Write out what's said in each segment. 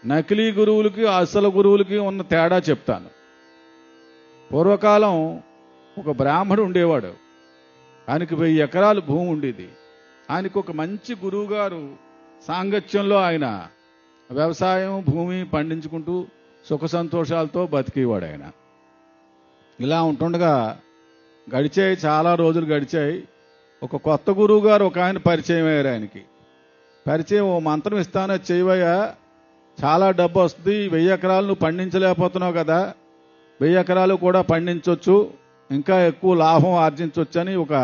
నకిలీ గురువులకి అసలు గురువులకి ఉన్న తేడా చెప్తాను. పూర్వకాలం ఒక బ్రాహ్మడు ఉండేవాడు. ఆయనకి 1000 ఎకరాలు భూమి ఉండేది. ఆయనకు ఒక మంచి గురువు గారు సాంగత్యంలో ఆయన వ్యవసాయం భూమి పండించుకుంటూ సుఖ సంతోషాలతో బతికేవాడు ఆయన. ఇలా ఉంటుండగా చాలా రోజులు గడిచాయి. ఒక కొత్త గురువు గారు ఒక ఆయన పరిచయం అయ్యారు. ఆయనకి పరిచయం, ఓ మంత్రం ఇస్తాను, చేయవయ్యా, చాలా డబ్బు వస్తుంది, 1000 ఎకరాలు నువ్వు పండించలేకపోతున్నావు కదా, 1000 ఎకరాలు కూడా పండించవచ్చు, ఇంకా ఎక్కువ లాభం ఆర్జించవచ్చు అని ఒక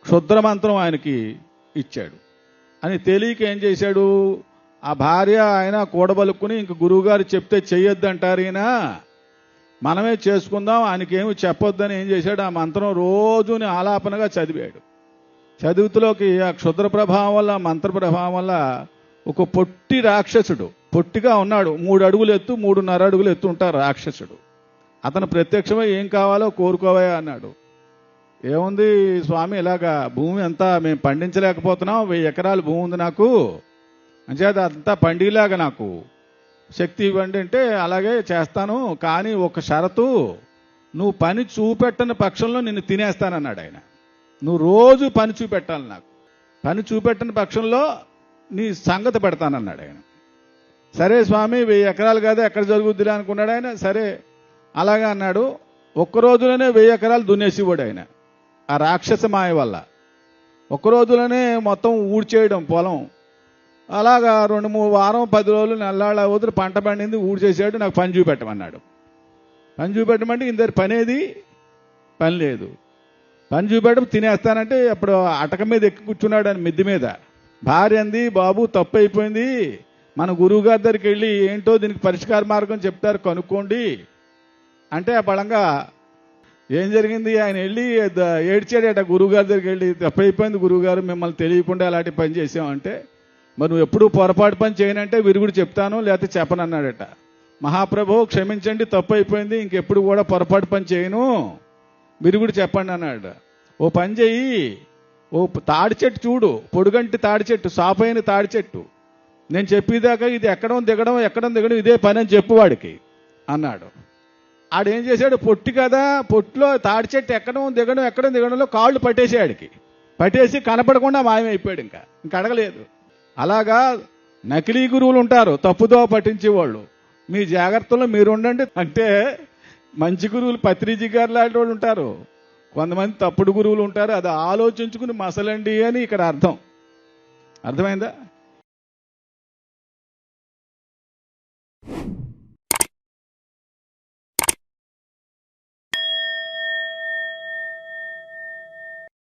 క్షుద్ర మంత్రం ఆయనకి ఇచ్చాడు. అని తెలియక ఏం చేశాడు, ఆ భార్య ఆయన కూడబలుక్కుని ఇంక గురువుగారు చెప్తే చెయ్యొద్దంటారు, ఈయన మనమే చేసుకుందాం, ఆయనకేమి చెప్పొద్దని ఏం చేశాడు, ఆ మంత్రం రోజుని ఆలాపనగా చదివాడు. చదువుతులోకి ఆ క్షుద్ర ప్రభావం వల్ల, మంత్ర ప్రభావం వల్ల ఒక పొట్టి రాక్షసుడు, పొట్టిగా ఉన్నాడు, 3 అడుగులు ఎత్తు 3.5 అడుగులు ఎత్తు ఉంటారు రాక్షసుడు. అతను ప్రత్యక్షమై ఏం కావాలో కోరుకోవయా అన్నాడు. ఏముంది స్వామి, ఇలాగా భూమి అంతా మేము పండించలేకపోతున్నాం, 1000 ఎకరాలు భూమి ఉంది నాకు, అంచేత అంతా పండిలాగా నాకు శక్తి ఇవ్వండి అంటే అలాగే చేస్తాను, కానీ ఒక షరతు, నువ్వు పని చూపెట్టని పక్షంలో నిన్ను తినేస్తానన్నాడు ఆయన. నువ్వు రోజు పని చూపెట్టాలి, నాకు పని చూపెట్టని పక్షంలో నీ సంగతి పెడతానన్నాడు ఆయన. సరే స్వామి, 1000 ఎకరాలు కదా, ఎక్కడ జరుగుద్దిలే అనుకున్నాడు ఆయన. సరే అలాగా అన్నాడు. ఒక్క రోజులోనే 1000 ఎకరాలు దున్నేసివాడు ఆయన, ఆ రాక్షస మాయ వల్ల. ఒక్క రోజులోనే మొత్తం ఊడ్చేయడం పొలం. అలాగా 2-3 వారం 10 రోజులు నెల్లాళ్ళ వదిలి పంట పండింది, ఊడ్చేసాడు. నాకు పని చూపెట్టమన్నాడు. పని చూపెట్టమంటే ఇందరి పనేది, పని లేదు. పని చూపెట్టడం తినేస్తానంటే అప్పుడు అటక మీద ఎక్కి కూర్చున్నాడు అని మిద్ది మీద. భార్య అంది, బాబు తప్పు అయిపోయింది, మన గురువు గారి దగ్గరికి వెళ్ళి ఏంటో దీనికి పరిష్కార మార్గం చెప్తారు కనుక్కోండి అంటే, ఆ బలంగా ఏం జరిగింది, ఆయన వెళ్ళి ఏడ్చాడట గురువుగారి దగ్గరికి వెళ్ళి, తప్పు అయిపోయింది గురువుగారు, మిమ్మల్ని తెలియకుండా అలాంటి పని చేసామంటే, మరి నువ్వు ఎప్పుడు పొరపాటు పని చేయనంటే విరుగుడు చెప్తాను, లేకపోతే చెప్పనన్నాడట. మహాప్రభు క్షమించండి, తప్పు అయిపోయింది, ఇంకెప్పుడు కూడా పొరపాటు పని చేయను, విరుగుడు చెప్పండి అన్నాడు. ఓ పని చెయ్యి, ఓ తాడి చెట్టు చూడు, పొడుగంటి తాడి చెట్టు, సాపైన తాడి చెట్టు, నేను చెప్పేదాకా ఇది ఎక్కడం దిగడం ఇదే పని అని చెప్పు వాడికి అన్నాడు. ఆడేం చేశాడు, పొట్టి కదా, పొట్టులో తాడి చెట్టు ఎక్కడం దిగడంలో కాళ్ళు పట్టేసి పట్టేసి కనపడకుండా మాయమైపోయాడు. ఇంకా అడగలేదు. అలాగా నకిలీ గురువులు ఉంటారు, తప్పుదో పట్టించేవాళ్ళు. మీ జాగ్రత్తలో మీరు ఉండండి అంటే, మంచి గురువులు పత్రిజీ గారు లాంటి వాళ్ళు ఉంటారు, కొంతమంది తప్పుడు గురువులు ఉంటారు. అది ఆలోచించుకుని మసలండి అని ఇక్కడ అర్థమైందా?